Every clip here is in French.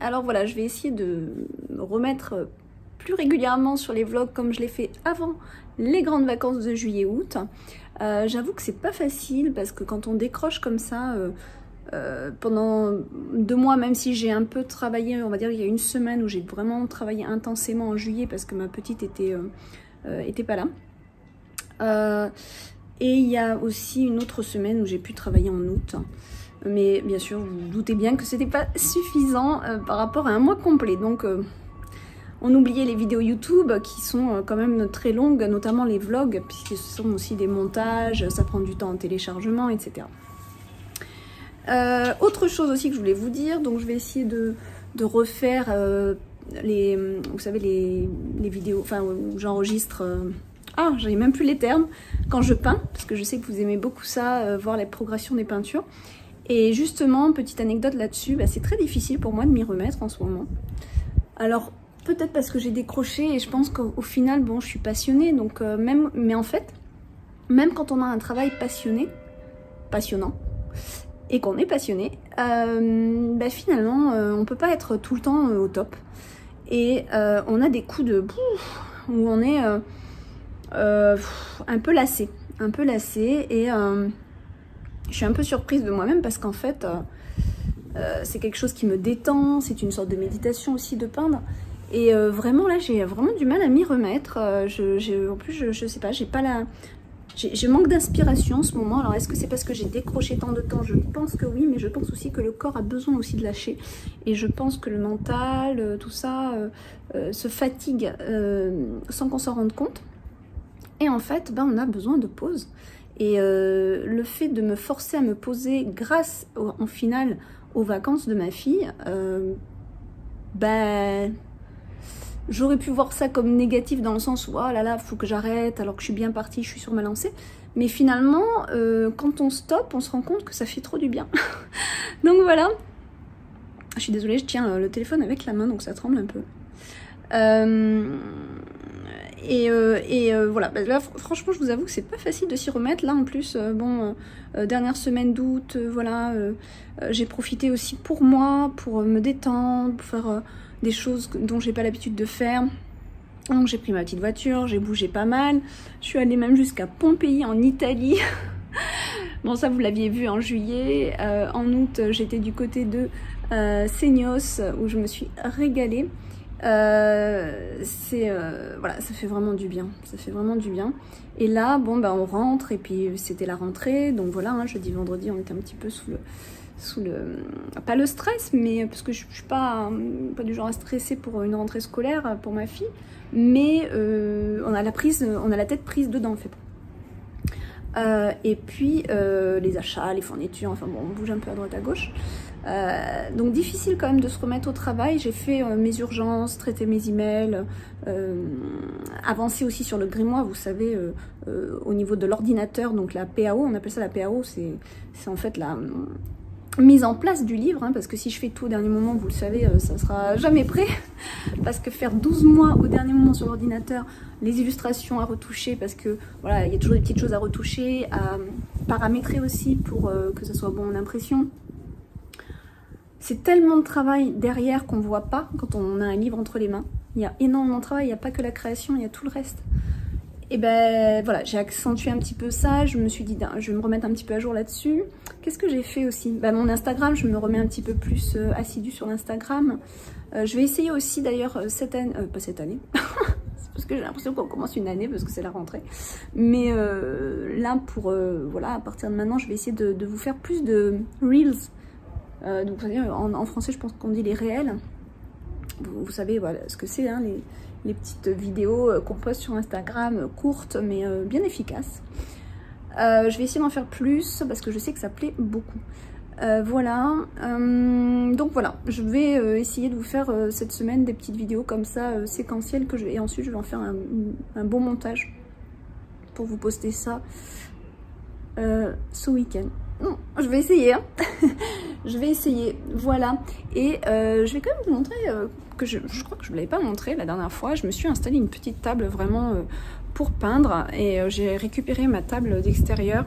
Alors voilà, je vais essayer de me remettre plus régulièrement sur les vlogs comme je l'ai fait avant les grandes vacances de juillet-août. J'avoue que c'est pas facile parce que quand on décroche comme ça pendant 2 mois, même si j'ai un peu travaillé, on va dire il y a une semaine où j'ai vraiment travaillé intensément en juillet parce que ma petite était pas là. Et il y a aussi une autre semaine où j'ai pu travailler en août. Mais bien sûr, vous vous doutez bien que c'était pas suffisant par rapport à un mois complet. Donc on oubliait les vidéos YouTube qui sont quand même très longues, notamment les vlogs, puisque ce sont aussi des montages, ça prend du temps en téléchargement, etc. Autre chose aussi que je voulais vous dire, donc je vais essayer de refaire vous savez, les vidéos, enfin où j'enregistre... j'avais même plus les termes, quand je peins, parce que je sais que vous aimez beaucoup ça, voir les progressions des peintures. Et justement, petite anecdote là-dessus, c'est très difficile pour moi de m'y remettre en ce moment. Alors, peut-être parce que j'ai décroché et je pense qu'au final, bon, je suis passionnée, donc mais en fait, même quand on a un travail passionnant, et qu'on est passionné, finalement, on peut pas être tout le temps au top. Et on a des coups de où on est un peu lassé, et je suis un peu surprise de moi-même parce qu'en fait, c'est quelque chose qui me détend, c'est une sorte de méditation aussi de peindre. Et vraiment là, j'ai vraiment du mal à m'y remettre. En plus, je sais pas, je manque d'inspiration en ce moment. Alors est-ce que c'est parce que j'ai décroché tant de temps? Je pense que oui, mais je pense aussi que le corps a besoin aussi de lâcher. Et je pense que le mental, tout ça, se fatigue sans qu'on s'en rende compte. Et en fait, on a besoin de pause. Et le fait de me forcer à me poser grâce en finale aux vacances de ma fille, j'aurais pu voir ça comme négatif dans le sens où oh là là, faut que j'arrête alors que je suis bien partie, je suis sur ma lancée. Mais finalement, quand on stoppe, on se rend compte que ça fait trop du bien. Donc voilà. Je suis désolée, je tiens le téléphone avec la main, donc ça tremble un peu. Voilà, là franchement je vous avoue que c'est pas facile de s'y remettre. Là en plus, dernière semaine d'août, voilà, j'ai profité aussi pour moi, pour me détendre, pour faire des choses dont j'ai pas l'habitude de faire. Donc j'ai pris ma petite voiture, j'ai bougé pas mal, je suis allée même jusqu'à Pompéi en Italie. Bon ça vous l'aviez vu en juillet. En août j'étais du côté de Seignos où je me suis régalée. Voilà, ça fait vraiment du bien, et là on rentre, et puis c'était la rentrée, donc voilà, jeudi vendredi on était un petit peu sous le pas le stress, mais parce que je suis pas du genre à stresser pour une rentrée scolaire pour ma fille, mais on a la tête prise dedans en fait. Et puis les achats, les fournitures, enfin bon, on bouge un peu à droite à gauche. Donc difficile quand même de se remettre au travail. J'ai fait mes urgences, traité mes emails, avancé aussi sur le grimoire, vous savez, au niveau de l'ordinateur, donc la PAO, on appelle ça la PAO, c'est en fait la mise en place du livre, parce que si je fais tout au dernier moment, vous le savez, ça sera jamais prêt, parce que faire 12 mois au dernier moment sur l'ordinateur, les illustrations à retoucher, parce que voilà, il y a toujours des petites choses à retoucher, à paramétrer aussi pour que ça soit bon en impression. C'est tellement de travail derrière qu'on ne voit pas quand on a un livre entre les mains. Il y a énormément de travail, il n'y a pas que la création, il y a tout le reste. Et voilà, j'ai accentué un petit peu ça, je me suis dit, je vais me remettre un petit peu à jour là-dessus. Qu'est-ce que j'ai fait aussi? Mon Instagram, je me remets un petit peu plus assidue sur l'Instagram. Je vais essayer aussi d'ailleurs cette année, pas cette année, c'est parce que j'ai l'impression qu'on commence une année parce que c'est la rentrée. Mais là, voilà, à partir de maintenant, je vais essayer de vous faire plus de Reels. Donc vous savez, en français je pense qu'on dit les réels. Vous savez voilà ce que c'est, les petites vidéos qu'on poste sur Instagram, courtes mais bien efficaces. Je vais essayer d'en faire plus parce que je sais que ça plaît beaucoup. Voilà, donc voilà, je vais essayer de vous faire cette semaine des petites vidéos comme ça, séquentielles, et ensuite je vais en faire un bon montage pour vous poster ça ce week-end. Non, je vais essayer, je vais essayer, voilà. Et je vais quand même vous montrer que je crois que je ne vous l'avais pas montré la dernière fois. Je me suis installé une petite table vraiment pour peindre, et j'ai récupéré ma table d'extérieur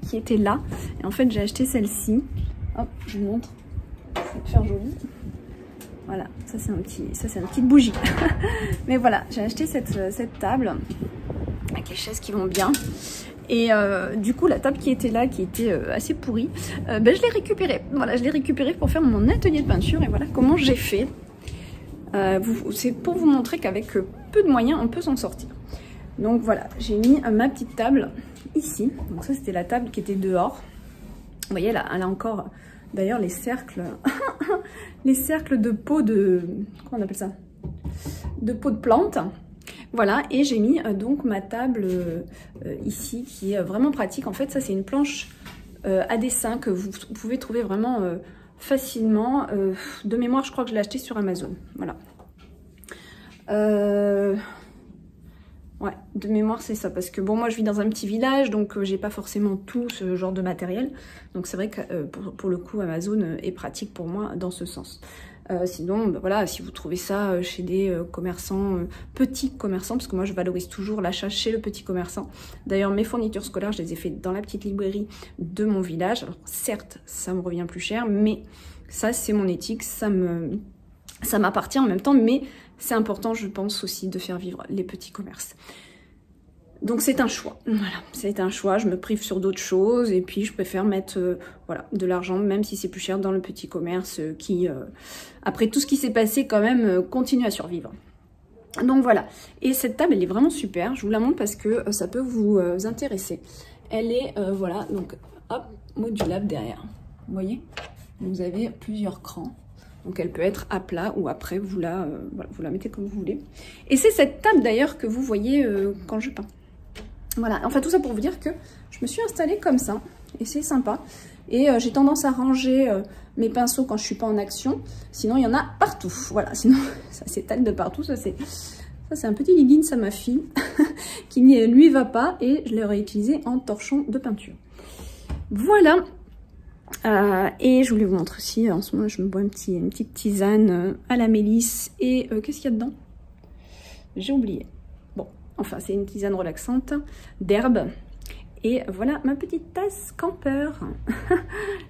qui était là. Et en fait, j'ai acheté celle-ci. Hop, je vous montre, ça va faire joli. Voilà, ça c'est une petite bougie. Mais voilà, j'ai acheté cette table avec les chaises qui vont bien. Et du coup, la table qui était là, qui était assez pourrie, je l'ai récupérée. Voilà, je l'ai récupérée pour faire mon atelier de peinture. Et voilà comment j'ai fait. C'est pour vous montrer qu'avec peu de moyens, on peut s'en sortir. Donc voilà, j'ai mis ma petite table ici. Donc ça, c'était la table qui était dehors. Vous voyez, là, elle a encore, d'ailleurs, les cercles, les cercles de peau de... Comment on appelle ça? De peau de plante. Voilà, et j'ai mis donc ma table ici, qui est vraiment pratique. En fait, ça, c'est une planche à dessin que vous pouvez trouver vraiment facilement. De mémoire, je crois que je l'ai acheté sur Amazon. Voilà. Ouais, de mémoire, c'est ça. Parce que bon, moi, je vis dans un petit village, donc j'ai pas forcément tout ce genre de matériel. Donc, c'est vrai que pour le coup, Amazon est pratique pour moi dans ce sens. Sinon, ben voilà, si vous trouvez ça chez des commerçants, petits commerçants, parce que moi je valorise toujours l'achat chez le petit commerçant. D'ailleurs, mes fournitures scolaires, je les ai faites dans la petite librairie de mon village. Alors certes, ça me revient plus cher, mais ça c'est mon éthique, ça m'appartient en même temps, mais c'est important, je pense aussi, de faire vivre les petits commerces. Donc c'est un choix, voilà, c'est un choix, je me prive sur d'autres choses et puis je préfère mettre voilà, de l'argent, même si c'est plus cher, dans le petit commerce qui, après tout ce qui s'est passé quand même, continue à survivre. Donc voilà, et cette table elle est vraiment super, je vous la montre parce que ça peut vous intéresser. Elle est, voilà, donc hop, modulable derrière, vous voyez, vous avez plusieurs crans. Donc elle peut être à plat ou après vous la mettez comme vous voulez. Et c'est cette table d'ailleurs que vous voyez quand je peins. Voilà, enfin tout ça pour vous dire que je me suis installée comme ça, et c'est sympa. Et j'ai tendance à ranger mes pinceaux quand je suis pas en action, sinon il y en a partout. Voilà, sinon ça s'étale de partout, ça c'est un petit leggings à ma fille, qui ne lui va pas, et je l'ai réutilisé en torchon de peinture. Voilà, et je voulais vous montrer aussi, en ce moment je me bois une petite tisane à la mélisse, et qu'est-ce qu'il y a dedans? J'ai oublié. Enfin, c'est une tisane relaxante d'herbe. Et voilà ma petite tasse campeur.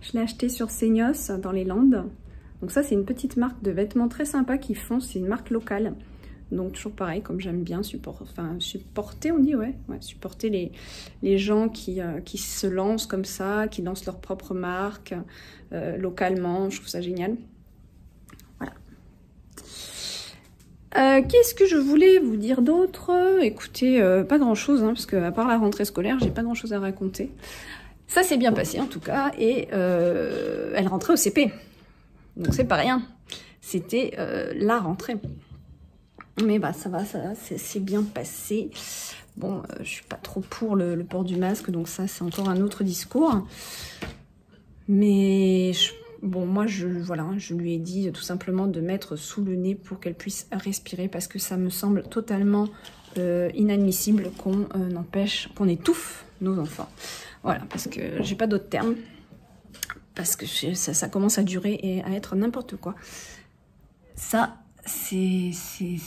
Je l'ai achetée sur Seignos dans les Landes. Donc ça, c'est une petite marque de vêtements très sympa qu'ils font. C'est une marque locale. Donc toujours pareil, comme j'aime bien supporter, on dit, ouais, supporter les gens qui se lancent comme ça, qui lancent leur propre marque localement. Je trouve ça génial. Qu'est-ce que je voulais vous dire d'autre? Écoutez, pas grand chose, hein, parce que à part la rentrée scolaire, j'ai pas grand chose à raconter. Ça s'est bien passé en tout cas, et elle rentrait au CP. Donc c'est pas rien. C'était la rentrée. Mais bah ça va, c'est bien passé. Bon, je suis pas trop pour le port du masque, donc ça c'est encore un autre discours. Mais bon, moi, voilà, je lui ai dit tout simplement de mettre sous le nez pour qu'elle puisse respirer, parce que ça me semble totalement inadmissible qu'on étouffe nos enfants. Voilà, parce que j'ai pas d'autres termes, parce que ça commence à durer et à être n'importe quoi. Ça, c'est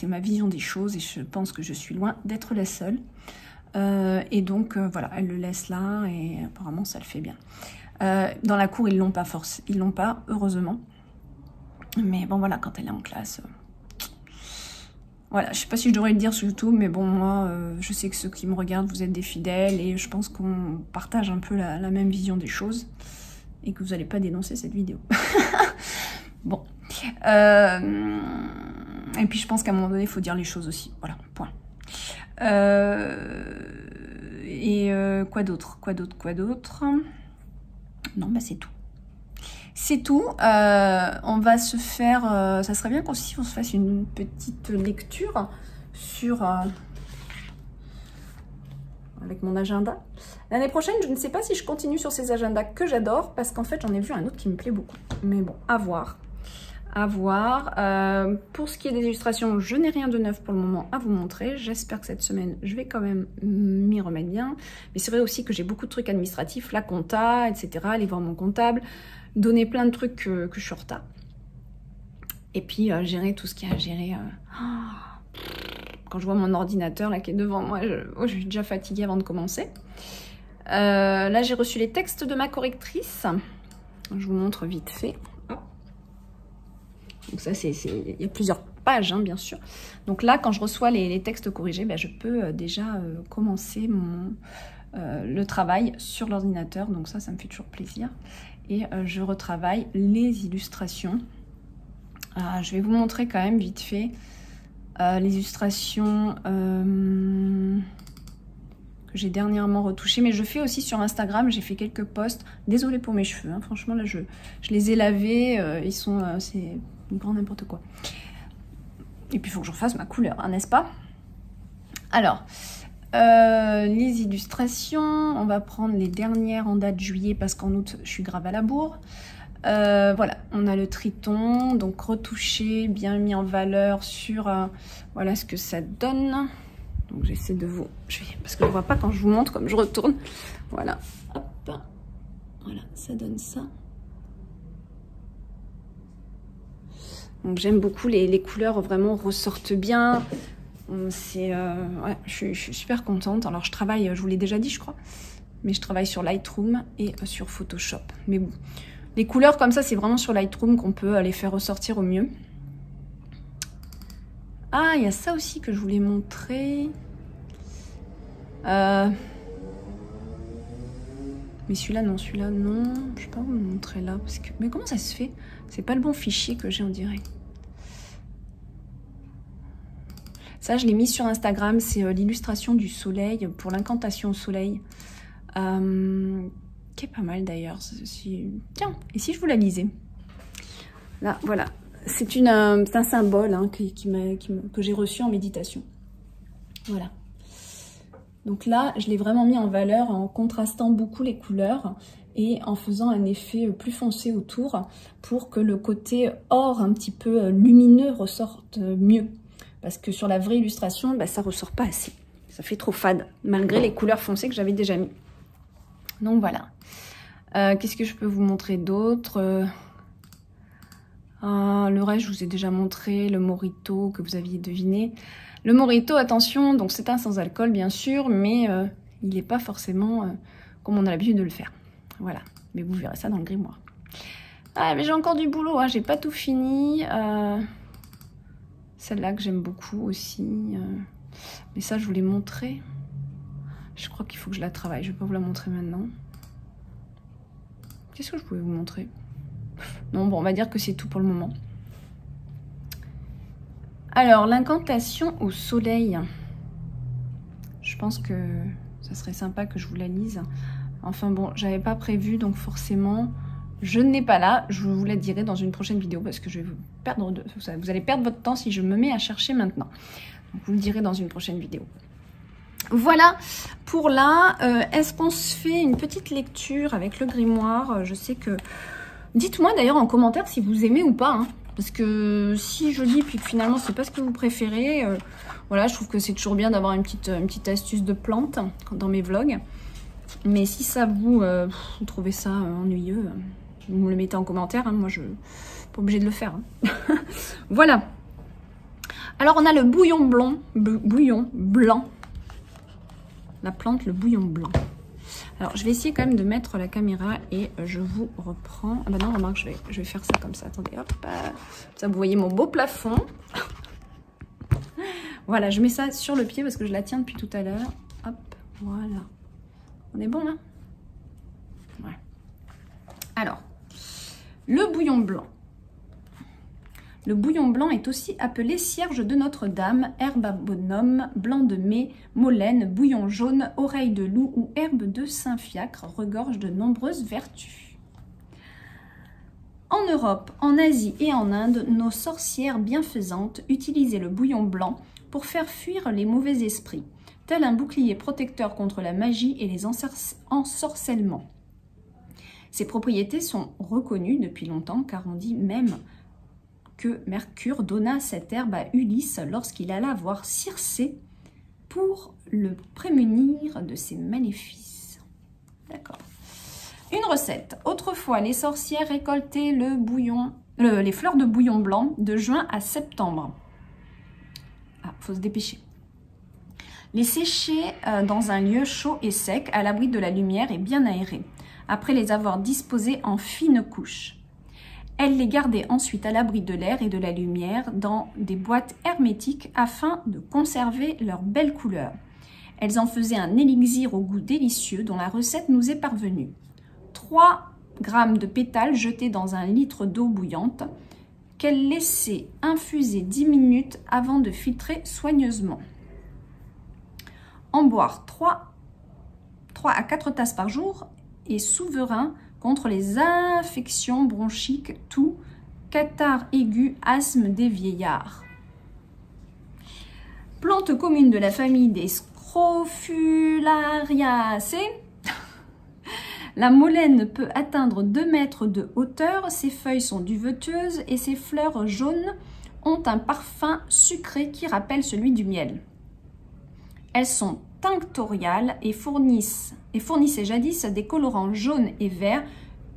ma vision des choses, et je pense que je suis loin d'être la seule. Et donc, voilà, elle le laisse là, et apparemment, ça le fait bien. Dans la cour, ils l'ont pas, heureusement. Mais bon, voilà, quand elle est en classe... Voilà, je sais pas si je devrais le dire sur YouTube, mais bon, moi, je sais que ceux qui me regardent, vous êtes des fidèles, et je pense qu'on partage un peu la même vision des choses, et que vous n'allez pas dénoncer cette vidéo. Bon. Et puis, je pense qu'à un moment donné, il faut dire les choses aussi. Voilà, point. Quoi d'autre? Non, bah c'est tout. C'est tout. On va se faire... ça serait bien qu'aussi on se fasse une petite lecture sur... avec mon agenda. L'année prochaine, je ne sais pas si je continue sur ces agendas que j'adore, parce qu'en fait, j'en ai vu un autre qui me plaît beaucoup. Mais bon, à voir. À voir. Pour ce qui est des illustrations, je n'ai rien de neuf pour le moment à vous montrer. J'espère que cette semaine, je vais quand même m'y remettre bien. Mais c'est vrai aussi que j'ai beaucoup de trucs administratifs, la compta, etc. Aller voir mon comptable, donner plein de trucs que je suis en retard. Et puis gérer tout ce qu'il y a à gérer. Quand je vois mon ordinateur là qui est devant moi, je suis déjà fatiguée avant de commencer. Là, j'ai reçu les textes de ma correctrice. Je vous montre vite fait. Donc ça, il y a plusieurs pages, hein, bien sûr. Donc là, quand je reçois les textes corrigés, ben, je peux déjà commencer le travail sur l'ordinateur. Donc ça me fait toujours plaisir. Et je retravaille les illustrations. Je vais vous montrer quand même vite fait les illustrations que j'ai dernièrement retouchées. Mais je fais aussi sur Instagram, j'ai fait quelques posts. Désolée pour mes cheveux, hein. Franchement là je les ai lavés, ils sont, c'est grand n'importe quoi. Et puis il faut que je refasse ma couleur, hein, n'est-ce pas? Alors, les illustrations, on va prendre les dernières en date juillet parce qu'en août je suis grave à la bourre. Voilà, on a le triton, donc retouché, bien mis en valeur sur voilà ce que ça donne. Donc j'essaie de vous, parce que je ne vois pas quand je vous montre comme je retourne. Voilà, hop, voilà, ça donne ça. Donc j'aime beaucoup les couleurs, vraiment ressortent bien. C'est, ouais, je suis super contente. Alors je travaille, je vous l'ai déjà dit je crois, mais je travaille sur Lightroom et sur Photoshop. Mais bon, les couleurs comme ça, c'est vraiment sur Lightroom qu'on peut les faire ressortir au mieux. Ah, il y a ça aussi que je voulais montrer. Mais celui-là, non. Je ne vais pas vous le montrer là. Parce que... Mais comment ça se fait? C'est pas le bon fichier que j'ai, on dirait. Ça, je l'ai mis sur Instagram. C'est l'illustration du soleil pour l'incantation au soleil. Qui est pas mal d'ailleurs. Tiens, et si je vous la lisais? Là, voilà. C'est un symbole hein, que j'ai reçu en méditation. Voilà. Donc là, je l'ai vraiment mis en valeur en contrastant beaucoup les couleurs et en faisant un effet plus foncé autour pour que le côté or un petit peu lumineux ressorte mieux. Parce que sur la vraie illustration, bah, ça ressort pas assez. Ça fait trop fade, malgré les couleurs foncées que j'avais déjà mis. Donc voilà. Qu'est-ce que je peux vous montrer d'autre? Le reste, je vous ai déjà montré, le Mojito que vous aviez deviné. Le Mojito, attention, donc c'est un sans alcool bien sûr, mais il n'est pas forcément comme on a l'habitude de le faire. Voilà, mais vous verrez ça dans le grimoire. Ah, mais j'ai encore du boulot, hein, j'ai pas tout fini. Celle-là que j'aime beaucoup aussi. Mais ça, je vous l'ai montré. Je crois qu'il faut que je la travaille, je vais pas vous la montrer maintenant. Qu'est-ce que je pouvais vous montrer? Non, bon, on va dire que c'est tout pour le moment. Alors, l'incantation au soleil. Je pense que ça serait sympa que je vous la lise. Enfin bon, j'avais pas prévu, donc forcément, je n'ai pas là. Je vous la dirai dans une prochaine vidéo parce que je vais vous perdre vous allez perdre votre temps si je me mets à chercher maintenant. Donc, vous le direz dans une prochaine vidéo. Voilà pour là. Est-ce qu'on se fait une petite lecture avec le grimoire? Je sais que... Dites-moi d'ailleurs en commentaire si vous aimez ou pas. Hein, parce que si je lis puis que finalement c'est pas ce que vous préférez, voilà, je trouve que c'est toujours bien d'avoir une petite astuce de plante dans mes vlogs. Mais si ça vous trouvez ça ennuyeux, vous me le mettez en commentaire. Hein, moi je suis pas obligée de le faire. Hein. Voilà. Alors on a le bouillon blanc. La plante, le bouillon blanc. Alors, je vais essayer quand même de mettre la caméra et je vous reprends. Ah bah non, remarque, je vais faire ça comme ça. Attendez, hop. Ça, vous voyez mon beau plafond. Voilà, je mets ça sur le pied parce que je la tiens depuis tout à l'heure. Hop, voilà. On est bon là? Ouais. Alors, le bouillon blanc. Le bouillon blanc est aussi appelé cierge de Notre-Dame, herbe à bonhomme, blanc de mai, molène, bouillon jaune, oreille de loup ou herbe de Saint-Fiacre, regorge de nombreuses vertus. En Europe, en Asie et en Inde, nos sorcières bienfaisantes utilisaient le bouillon blanc pour faire fuir les mauvais esprits, tel un bouclier protecteur contre la magie et les ensorcellements. Ses propriétés sont reconnues depuis longtemps car on dit même que Mercure donna cette herbe à Ulysse lorsqu'il alla voir Circé pour le prémunir de ses maléfices. D'accord. Une recette. Autrefois, les sorcières récoltaient les fleurs de bouillon blanc de juin à septembre. Ah, faut se dépêcher. Les sécher dans un lieu chaud et sec, à l'abri de la lumière et bien aéré, après les avoir disposées en fines couches. Elle les gardait ensuite à l'abri de l'air et de la lumière dans des boîtes hermétiques afin de conserver leur belle couleur. Elles en faisaient un élixir au goût délicieux dont la recette nous est parvenue. 3 grammes de pétales jetés dans un litre d'eau bouillante qu'elle laissait infuser 10 minutes avant de filtrer soigneusement. En boire 3 à 4 tasses par jour est souverain contre les infections bronchiques, toux, catarrhe aiguë, asthme des vieillards. Plante commune de la famille des Scrofulariaceae, la molène peut atteindre 2 mètres de hauteur, ses feuilles sont duveteuses et ses fleurs jaunes ont un parfum sucré qui rappelle celui du miel. Elles sont tinctoriales et fournissaient jadis des colorants jaunes et verts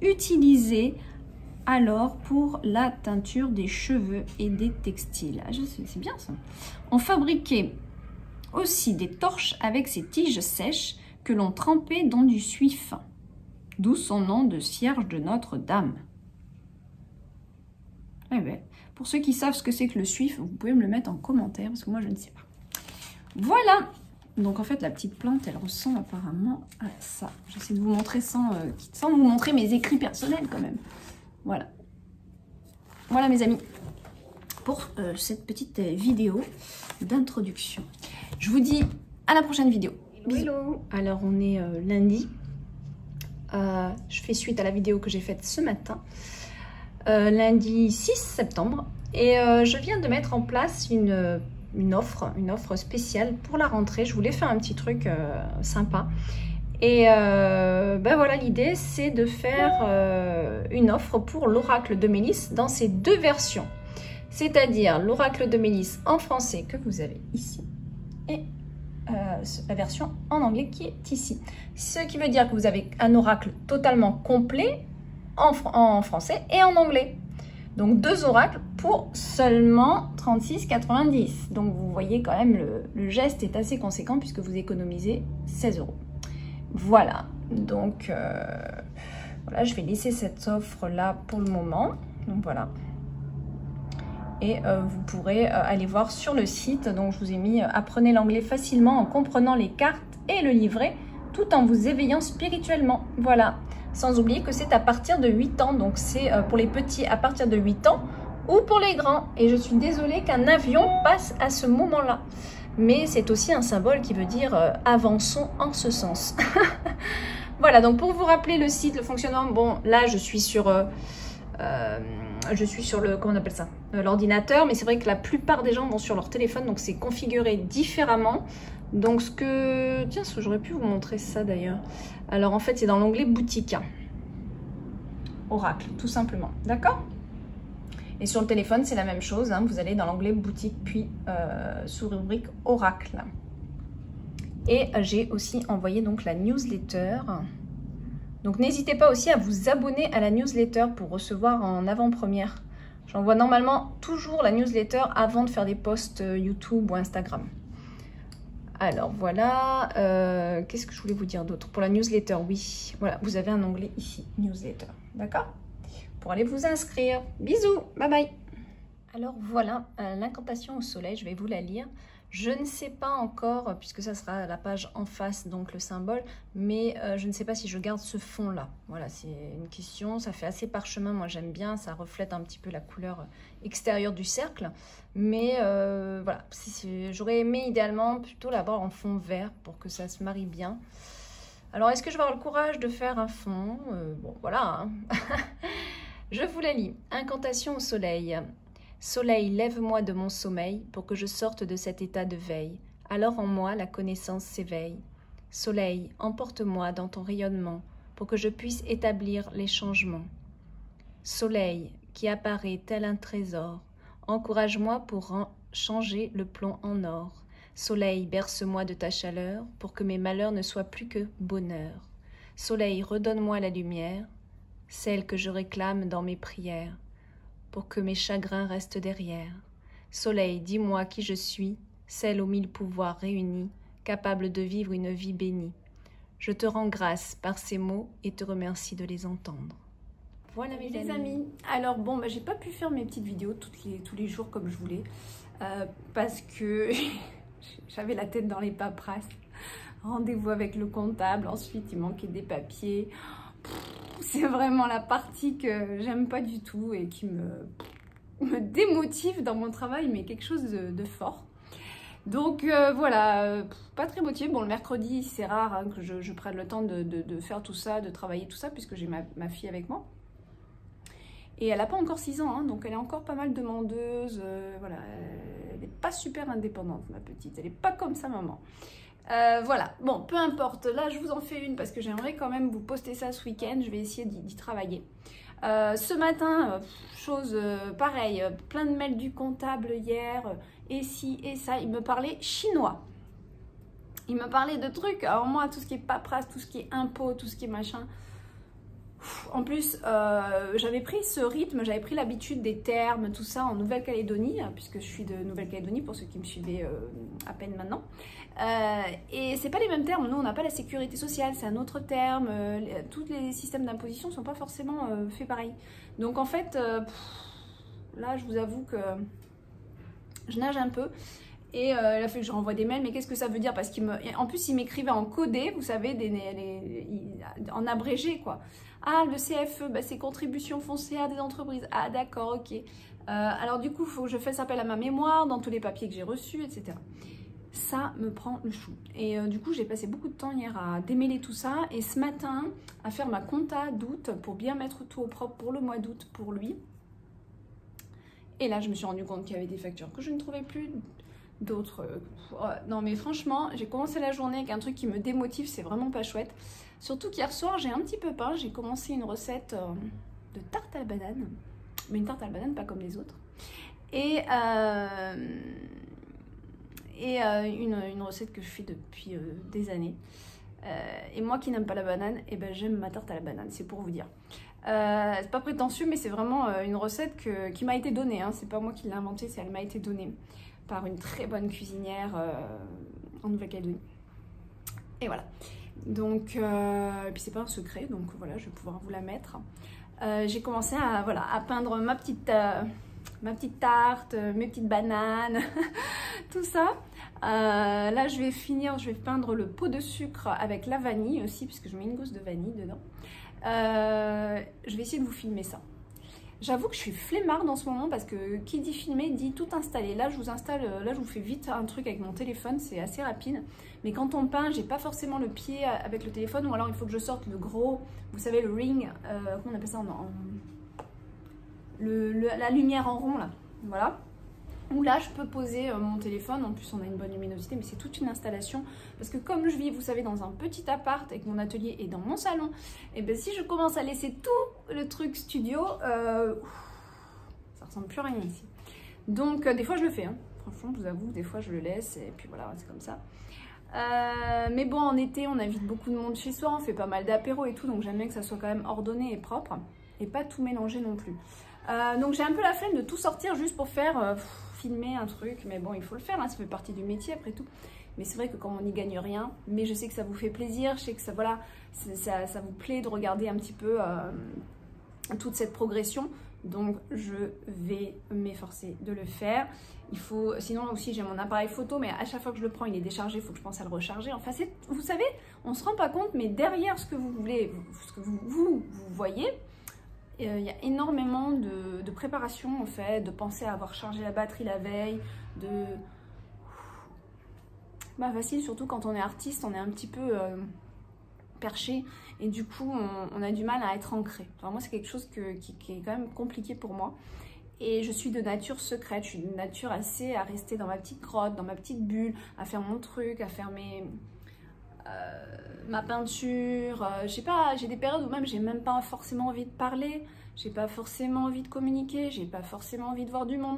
utilisés alors pour la teinture des cheveux et des textiles. Ah, c'est bien ça. On fabriquait aussi des torches avec ces tiges sèches que l'on trempait dans du suif, d'où son nom de cierge de Notre-Dame. Eh bien, pour ceux qui savent ce que c'est que le suif, vous pouvez me le mettre en commentaire parce que moi je ne sais pas. Voilà. Donc en fait la petite plante elle ressemble apparemment à ça. J'essaie de vous montrer sans vous montrer mes écrits personnels quand même. Voilà. Voilà mes amis pour cette petite vidéo d'introduction. Je vous dis à la prochaine vidéo. Hello. Alors on est lundi. Je fais suite à la vidéo que j'ai faite ce matin. Lundi 6 septembre. Et je viens de mettre en place une offre spéciale pour la rentrée. Je voulais faire un petit truc sympa. Et ben voilà, l'idée c'est de faire une offre pour l'oracle de Mélisse dans ses 2 versions. C'est-à-dire l'oracle de Mélisse en français que vous avez ici et la version en anglais qui est ici. Ce qui veut dire que vous avez un oracle totalement complet en français et en anglais. Donc 2 oracles pour seulement 36,90 €. Donc vous voyez quand même le geste est assez conséquent puisque vous économisez 16 €. Voilà, donc voilà, je vais laisser cette offre là pour le moment. Donc voilà. Et vous pourrez aller voir sur le site. Donc je vous ai mis apprenez l'anglais facilement en comprenant les cartes et le livret tout en vous éveillant spirituellement. Voilà. Sans oublier que c'est à partir de 8 ans, donc c'est pour les petits à partir de 8 ans ou pour les grands. Et je suis désolée qu'un avion passe à ce moment-là. Mais c'est aussi un symbole qui veut dire avançons en ce sens. Voilà, donc pour vous rappeler le site, le fonctionnement, bon là je suis sur le, comment on appelle ça, l'ordinateur, mais c'est vrai que la plupart des gens vont sur leur téléphone, donc c'est configuré différemment. Donc ce que... Tiens, j'aurais pu vous montrer ça d'ailleurs. Alors en fait, c'est dans l'onglet boutique. Oracle, tout simplement. D'accord? Et sur le téléphone, c'est la même chose. Hein. Vous allez dans l'onglet boutique, puis sous rubrique Oracle. Et j'ai aussi envoyé donc la newsletter. Donc n'hésitez pas aussi à vous abonner à la newsletter pour recevoir en avant-première. J'envoie normalement toujours la newsletter avant de faire des posts YouTube ou Instagram. Alors voilà, qu'est-ce que je voulais vous dire d'autre? Pour la newsletter, oui, voilà, vous avez un onglet ici, newsletter, d'accord? Pour aller vous inscrire. Bisous, bye bye. Alors voilà, l'incantation au soleil, je vais vous la lire. Je ne sais pas encore, puisque ça sera la page en face, donc le symbole, mais je ne sais pas si je garde ce fond-là. Voilà, c'est une question, ça fait assez parchemin, moi j'aime bien, ça reflète un petit peu la couleur extérieure du cercle. Mais voilà, j'aurais aimé idéalement plutôt l'avoir en fond vert pour que ça se marie bien. Alors, est-ce que je vais avoir le courage de faire un fond? Bon, voilà. Hein. Je vous la lis. Incantation au soleil. Soleil, lève-moi de mon sommeil pour que je sorte de cet état de veille. Alors en moi, la connaissance s'éveille. Soleil, emporte-moi dans ton rayonnement pour que je puisse établir les changements. Soleil, qui apparaît tel un trésor, encourage-moi pour changer le plomb en or. Soleil, berce-moi de ta chaleur pour que mes malheurs ne soient plus que bonheur. Soleil, redonne-moi la lumière, celle que je réclame dans mes prières, pour que mes chagrins restent derrière. Soleil, dis-moi qui je suis, celle aux 1000 pouvoirs réunis, capable de vivre une vie bénie. Je te rends grâce par ces mots et te remercie de les entendre. Voilà les amis. Alors bon, bah, j'ai pas pu faire mes petites vidéos tous les jours comme je voulais. Parce que j'avais la tête dans les paperasses. Rendez-vous avec le comptable, ensuite il manquait des papiers. C'est vraiment la partie que j'aime pas du tout et qui me démotive dans mon travail, mais quelque chose de fort. Donc voilà, pas très motivée. Bon, le mercredi, c'est rare hein, que je prenne le temps de faire tout ça, de travailler tout ça, puisque j'ai ma fille avec moi. Et elle n'a pas encore 6 ans, hein, donc elle est encore pas mal demandeuse. Voilà, elle n'est pas super indépendante, ma petite. Elle n'est pas comme sa maman. Voilà, bon, peu importe. Là, je vous en fais une parce que j'aimerais quand même vous poster ça ce week-end. Je vais essayer d'y travailler. Ce matin, chose pareille, plein de mails du comptable hier, et ci et ça. Il me parlait chinois. Il me parlait de trucs. Alors moi, tout ce qui est paperasse, tout ce qui est impôt, tout ce qui est machin. En plus, j'avais pris ce rythme, j'avais pris l'habitude des termes, tout ça en Nouvelle-Calédonie, puisque je suis de Nouvelle-Calédonie pour ceux qui me suivaient à peine maintenant. Et c'est pas les mêmes termes, nous on n'a pas la sécurité sociale, c'est un autre terme, tous les systèmes d'imposition sont pas forcément faits pareil. Donc en fait, là je vous avoue que je nage un peu. Et il a fallu que je renvoie des mails, mais qu'est-ce que ça veut dire? Parce qu'en plus, il m'écrivait en codé, vous savez, en abrégé, quoi. Ah, le CFE, bah, c'est contribution foncière des entreprises. Ah, d'accord, ok. Alors du coup, il faut que je fasse appel à ma mémoire dans tous les papiers que j'ai reçus, etc. Ça me prend le chou. Et du coup, j'ai passé beaucoup de temps hier à démêler tout ça. Et ce matin, à faire ma compta d'août pour bien mettre tout au propre pour le mois d'août pour lui. Et là, je me suis rendu compte qu'il y avait des factures que je ne trouvais plus. D'autres. Non mais franchement, j'ai commencé la journée avec un truc qui me démotive, c'est vraiment pas chouette. Surtout qu'hier soir, j'ai un petit peu peint, j'ai commencé une recette de tarte à la banane. Mais une tarte à la banane pas comme les autres. Et une recette que je fais depuis des années. Et moi qui n'aime pas la banane, et ben j'aime ma tarte à la banane, c'est pour vous dire. C'est pas prétentieux, mais c'est vraiment une recette qui m'a été donnée. Hein. C'est pas moi qui l'ai inventée, elle m'a été donnée par une très bonne cuisinière en Nouvelle-Calédonie. Et voilà. Donc, et puis c'est pas un secret, donc voilà, je vais pouvoir vous la mettre. J'ai commencé à peindre ma petite tarte, mes petites bananes, tout ça. Là, je vais peindre le pot de sucre avec la vanille aussi, puisque je mets une gousse de vanille dedans. Je vais essayer de vous filmer ça. J'avoue que je suis flemmarde en ce moment parce que qui dit filmer dit tout installer. Là, je vous fais vite un truc avec mon téléphone, c'est assez rapide. Mais quand on peint, j'ai pas forcément le pied avec le téléphone, ou alors il faut que je sorte le gros, vous savez, le ring, comment on appelle ça la lumière en rond là, voilà. Où là, je peux poser mon téléphone. En plus, on a une bonne luminosité, mais c'est toute une installation. Parce que comme je vis, vous savez, dans un petit appart et que mon atelier est dans mon salon, et bien si je commence à laisser tout le truc studio, ça ressemble plus à rien ici. Donc, des fois, je le fais. Hein. Franchement, je vous avoue, des fois, je le laisse. Et puis voilà, c'est comme ça. Mais bon, en été, on invite beaucoup de monde chez soi. On fait pas mal d'apéros et tout. Donc, j'aime bien que ça soit quand même ordonné et propre. Et pas tout mélanger non plus. Donc, j'ai un peu la flemme de tout sortir juste pour faire... filmer un truc, mais bon, il faut le faire, hein, ça fait partie du métier après tout. Mais c'est vrai que quand on n'y gagne rien, mais je sais que ça vous fait plaisir, je sais que ça, voilà, ça vous plaît de regarder un petit peu toute cette progression, donc je vais m'efforcer de le faire. Il faut, sinon aussi j'ai mon appareil photo, mais à chaque fois que je le prends, il est déchargé, il faut que je pense à le recharger. Enfin, vous savez, on se rend pas compte, mais derrière ce que vous voulez, ce que vous voyez, il y a énormément de préparation en fait, de penser à avoir chargé la batterie la veille, facile, surtout quand on est artiste, on est un petit peu perché et du coup on a du mal à être ancré. Enfin, moi c'est quelque chose qui est quand même compliqué pour moi et je suis de nature secrète, je suis de nature assez à rester dans ma petite grotte, dans ma petite bulle, à faire mon truc, à faire ma peinture, je sais pas, j'ai des périodes où même j'ai même pas forcément envie de parler, j'ai pas forcément envie de communiquer, j'ai pas forcément envie de voir du monde,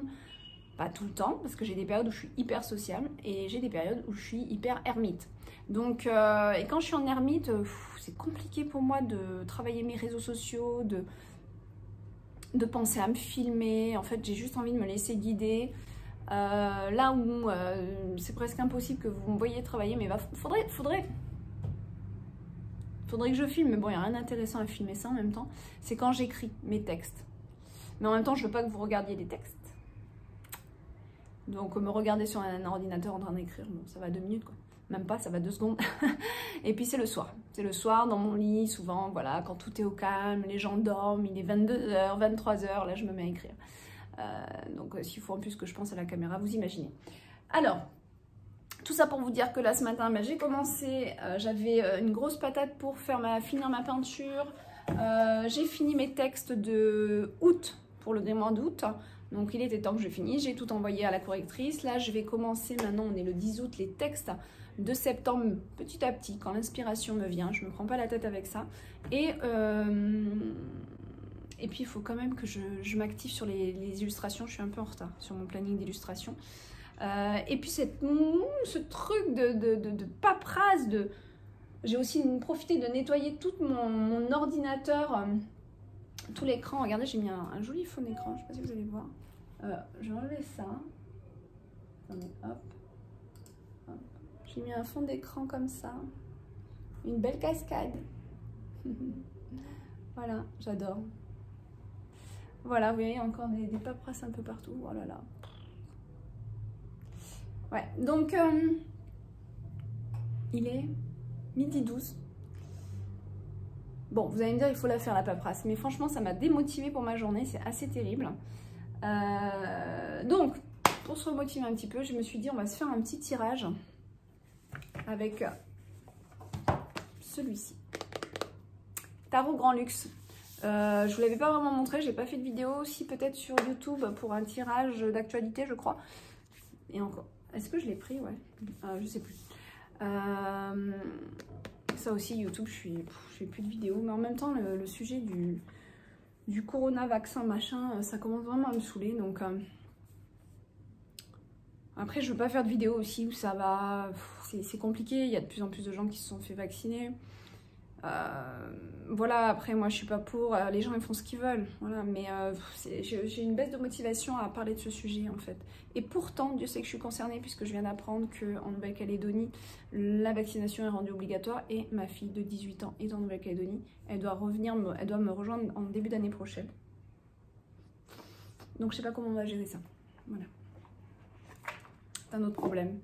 pas tout le temps, parce que j'ai des périodes où je suis hyper sociable et j'ai des périodes où je suis hyper ermite. Donc, et quand je suis en ermite, c'est compliqué pour moi de travailler mes réseaux sociaux, de penser à me filmer, en fait j'ai juste envie de me laisser guider. Là où faudrait que je filme, mais bon, il n'y a rien d'intéressant à filmer ça en même temps. C'est quand j'écris mes textes. Mais en même temps, je veux pas que vous regardiez les textes. Donc, me regarder sur un ordinateur en train d'écrire, bon, ça va 2 minutes, quoi. Même pas, ça va 2 secondes. Et puis, c'est le soir. C'est le soir, dans mon lit, souvent, voilà, quand tout est au calme, les gens dorment, il est 22h, 23h, là, je me mets à écrire. Donc, s'il faut en plus que je pense à la caméra, vous imaginez. Alors, tout ça pour vous dire que là, ce matin, bah, j'ai commencé, j'avais une grosse patate pour finir ma peinture. J'ai fini mes textes de août, pour le grimoire d'août. Donc, il était temps que je finisse. J'ai tout envoyé à la correctrice. Là, je vais commencer, maintenant, on est le 10 août, les textes de septembre, petit à petit, quand l'inspiration me vient. Je ne me prends pas la tête avec ça. Et puis, il faut quand même que je m'active sur les illustrations. Je suis un peu en retard sur mon planning d'illustration. Et puis, ce truc de paperasse, j'ai aussi profité de nettoyer tout mon ordinateur, tout l'écran. Regardez, j'ai mis un joli fond d'écran. Je ne sais pas si vous allez voir. Je vais enlever ça. Attendez, hop. J'ai mis un fond d'écran comme ça. Une belle cascade. Voilà, j'adore. Voilà, vous voyez, encore des paperasses un peu partout. Oh là là. Ouais, donc, il est 12h. Bon, vous allez me dire, il faut la faire, la paperasse. Mais franchement, ça m'a démotivée pour ma journée. C'est assez terrible. Donc, pour se remotiver un petit peu, je me suis dit, on va se faire un petit tirage avec celui-ci. Tarot Grand Luxe. Je ne vous l'avais pas vraiment montré, je n'ai pas fait de vidéo. Aussi peut-être sur YouTube pour un tirage d'actualité, je crois. Et encore. Est-ce que je l'ai pris? Ouais. Je sais plus. Ça aussi, YouTube, je fais plus de vidéos. Mais en même temps, le sujet du corona, vaccin, machin, ça commence vraiment à me saouler. Donc, après, je veux pas faire de vidéo aussi où ça va... C'est compliqué. Il y a de plus en plus de gens qui se sont fait vacciner. Voilà, après moi je suis pas pour, les gens ils font ce qu'ils veulent, voilà, mais j'ai une baisse de motivation à parler de ce sujet en fait. Et pourtant, Dieu sait que je suis concernée puisque je viens d'apprendre qu'en Nouvelle-Calédonie, la vaccination est rendue obligatoire et ma fille de 18 ans est en Nouvelle-Calédonie. Elle doit me rejoindre en début d'année prochaine. Donc je sais pas comment on va gérer ça, voilà. C'est un autre problème.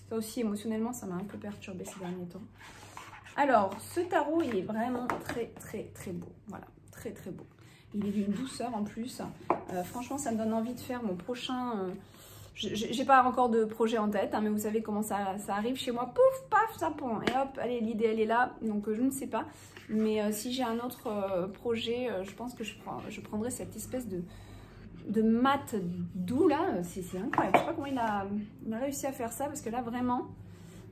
Ça aussi, émotionnellement, ça m'a un peu perturbée ces derniers temps. Alors, ce tarot, il est vraiment très, très, très beau. Voilà, très, très beau. Il est d'une douceur en plus. Franchement, ça me donne envie de faire mon prochain... J'ai pas encore de projet en tête, hein, mais vous savez comment ça arrive chez moi. Pouf, paf, ça pend. Et hop, allez, l'idée, elle est là. Donc, je ne sais pas. Mais si j'ai un autre projet, je pense que je prendrai cette espèce de mat doux, là. C'est incroyable. Je sais pas comment il a réussi à faire ça, parce que là, vraiment...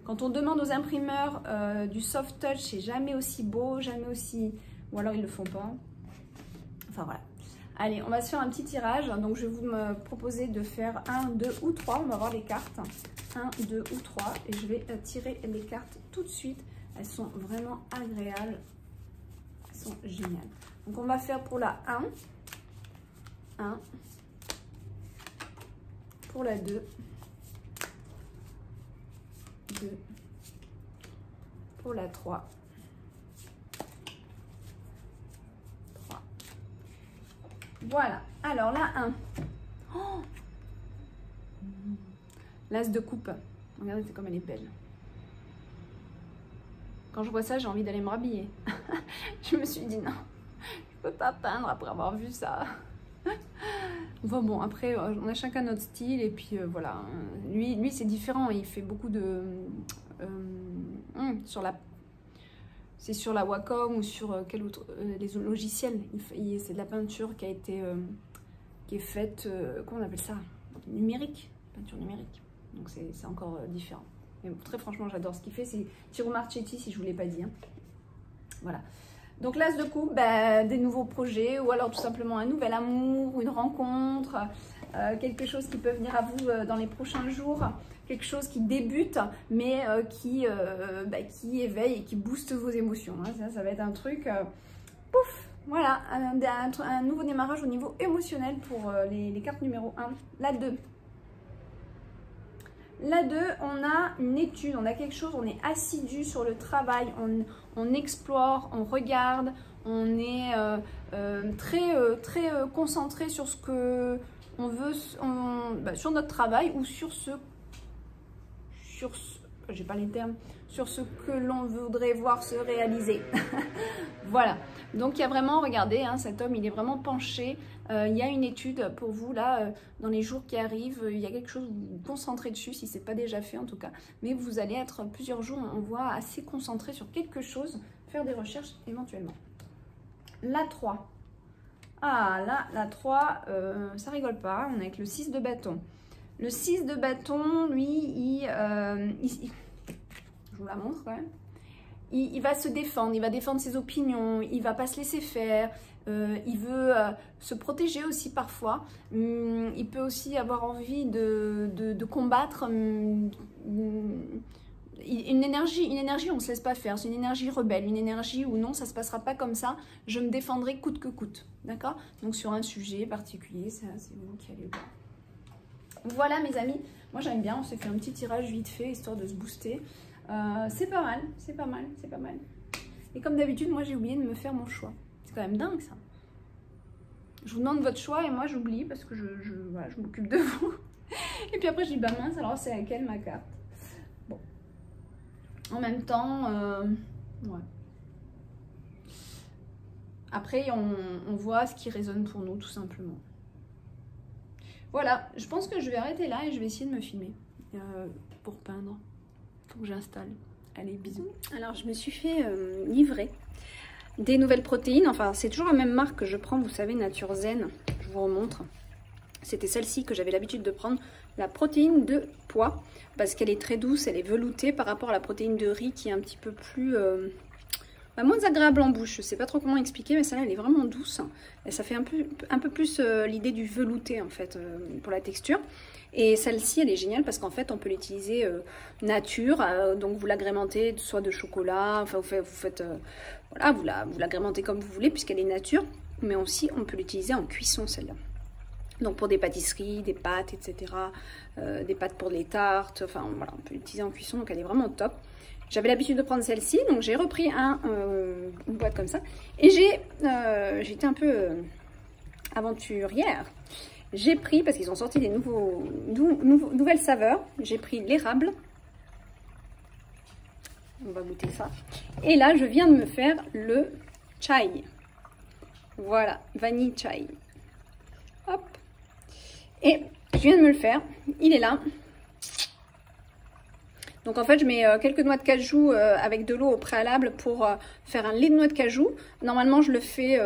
Quand on demande aux imprimeurs du soft touch, c'est jamais aussi beau, jamais aussi... Ou alors ils le font pas. Enfin voilà. Allez, on va se faire un petit tirage. Donc je vais vous proposer de faire 1, 2 ou 3. On va voir les cartes. 1, 2 ou 3. Et je vais tirer les cartes tout de suite. Elles sont vraiment agréables. Elles sont géniales. Donc on va faire pour la 1. 1. Pour la 2. 2 pour la 3. 3. Voilà. Alors la 1. Oh, l'as de coupe. Regardez comme elle est belle. Quand je vois ça, j'ai envie d'aller me rhabiller. Je me suis dit non, je peux pas peindre après avoir vu ça. Enfin bon, après, on a chacun notre style et puis voilà. Lui c'est différent. Il fait beaucoup de... c'est sur la Wacom ou sur quel autre... les logiciels. C'est de la peinture qui a été... qui est faite... comment on appelle ça? Numérique. Peinture numérique. Donc c'est encore différent. Mais bon, très franchement, j'adore ce qu'il fait. C'est Tiro Marchetti, si je ne vous l'ai pas dit. Hein. Voilà. Donc l'as de coupe, des nouveaux projets ou alors tout simplement un nouvel amour, une rencontre, quelque chose qui peut venir à vous dans les prochains jours, quelque chose qui débute mais qui éveille et qui booste vos émotions. Hein. Ça va être un truc, pouf, voilà, un nouveau démarrage au niveau émotionnel pour les cartes numéro 1, la 2. La 2, on a une étude, on a quelque chose, on est assidu sur le travail, on explore, on regarde, on est très concentré sur ce que on veut, sur notre travail ou sur j'ai pas les termes, sur ce que l'on voudrait voir se réaliser. Voilà, donc il y a vraiment, regardez, hein, cet homme, il est vraiment penché. Il y a une étude pour vous là, dans les jours qui arrivent, il y a quelque chose, vous vous concentrez dessus, si ce n'est pas déjà fait en tout cas. Mais vous allez être plusieurs jours, on voit, assez concentré sur quelque chose, faire des recherches éventuellement. La 3. Ah là, la 3, ça rigole pas, on est avec le 6 de bâton. Le 6 de bâton, lui, je vous la montre quand même. Il va se défendre, il va défendre ses opinions, il va pas se laisser faire, il veut se protéger aussi parfois. Il peut aussi avoir envie de combattre une énergie, on ne se laisse pas faire, c'est une énergie rebelle, une énergie où non, ça ne se passera pas comme ça, je me défendrai coûte que coûte, d'accord? Donc sur un sujet particulier, c'est vous qui allez voir. Voilà mes amis, moi j'aime bien, on s'est fait un petit tirage vite fait, histoire de se booster. C'est pas mal, c'est pas mal, c'est pas mal. Et comme d'habitude, moi j'ai oublié de me faire mon choix. C'est quand même dingue ça. Je vous demande votre choix et moi j'oublie parce que voilà, je m'occupe de vous. Et puis après je dis bah mince, alors c'est laquelle ma carte? Bon. En même temps, ouais. Après on voit ce qui résonne pour nous tout simplement. Voilà, je pense que je vais arrêter là et je vais essayer de me filmer pour peindre. Faut que j'installe. Allez, bisous. Alors, je me suis fait livrer des nouvelles protéines. Enfin, c'est toujours la même marque que je prends, vous savez, Nature Zen. Je vous remontre. C'était celle-ci que j'avais l'habitude de prendre. La protéine de pois, parce qu'elle est très douce, elle est veloutée par rapport à la protéine de riz qui est un petit peu plus... moins agréable en bouche. Je sais pas trop comment expliquer, mais celle-là, elle est vraiment douce. Et ça fait un peu plus l'idée du velouté, en fait, pour la texture. Et celle-ci, elle est géniale parce qu'en fait, on peut l'utiliser nature. Donc, vous l'agrémentez soit de chocolat, enfin, voilà, vous l'agrémentez comme vous voulez puisqu'elle est nature. Mais aussi, on peut l'utiliser en cuisson, celle-là. Donc, pour des pâtisseries, des pâtes, etc. Des pâtes pour des tartes. Enfin, voilà, on peut l'utiliser en cuisson. Donc, elle est vraiment top. J'avais l'habitude de prendre celle-ci, donc j'ai repris une boîte comme ça. Et j'étais un peu aventurière. J'ai pris, parce qu'ils ont sorti des nouvelles saveurs, j'ai pris l'érable. On va goûter ça. Et là, je viens de me faire le chai. Voilà, vanille chai. Hop. Et je viens de me le faire. Il est là. Donc en fait, je mets quelques noix de cajou avec de l'eau au préalable pour faire un lait de noix de cajou. Normalement, je le fais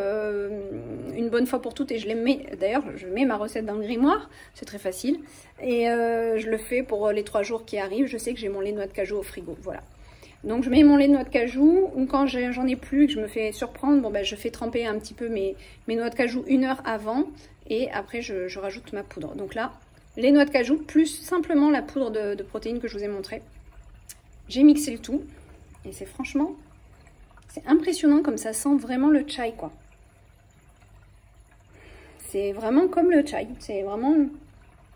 une bonne fois pour toutes et je les mets, d'ailleurs, je mets ma recette dans le grimoire, c'est très facile. Et je le fais pour les 3 jours qui arrivent. Je sais que j'ai mon lait de noix de cajou au frigo, voilà. Donc je mets mon lait de noix de cajou, ou quand j'en ai plus, que je me fais surprendre, bon ben je fais tremper un petit peu mes noix de cajou 1 heure avant. Et après, je rajoute ma poudre. Donc là, les noix de cajou plus simplement la poudre de protéines que je vous ai montré. J'ai mixé le tout et c'est franchement, c'est impressionnant comme ça sent vraiment le chai quoi. C'est vraiment comme le chai, c'est vraiment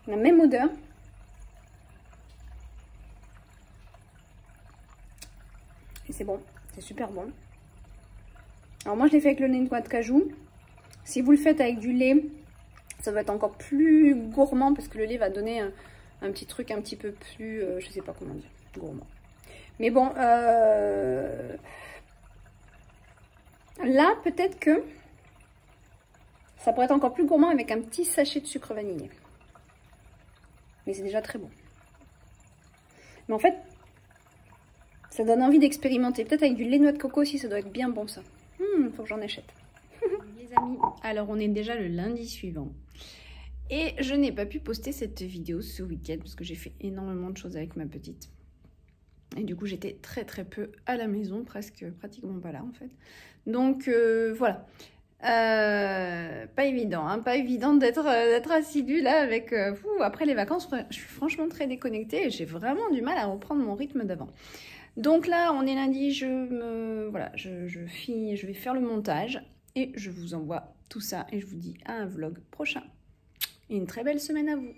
la même odeur. Et c'est bon, c'est super bon. Alors moi je l'ai fait avec le lait de noix de cajou. Si vous le faites avec du lait, ça va être encore plus gourmand parce que le lait va donner un petit truc un petit peu plus, je sais pas comment dire, gourmand. Mais bon, là, peut-être que ça pourrait être encore plus gourmand avec un petit sachet de sucre vanillé. Mais c'est déjà très bon. Mais en fait, ça donne envie d'expérimenter. Peut-être avec du lait de noix de coco aussi, ça doit être bien bon ça. Faut que j'en achète. Les amis, alors on est déjà le lundi suivant. Et je n'ai pas pu poster cette vidéo ce week-end parce que j'ai fait énormément de choses avec ma petite. Et du coup, j'étais très peu à la maison, pratiquement pas là en fait. Donc voilà, pas évident, hein, pas évident d'être assidue là avec après les vacances. Je suis franchement très déconnectée et j'ai vraiment du mal à reprendre mon rythme d'avant. Donc là, on est lundi, je vais faire le montage et je vous envoie tout ça et je vous dis à un vlog prochain. Et une très belle semaine à vous.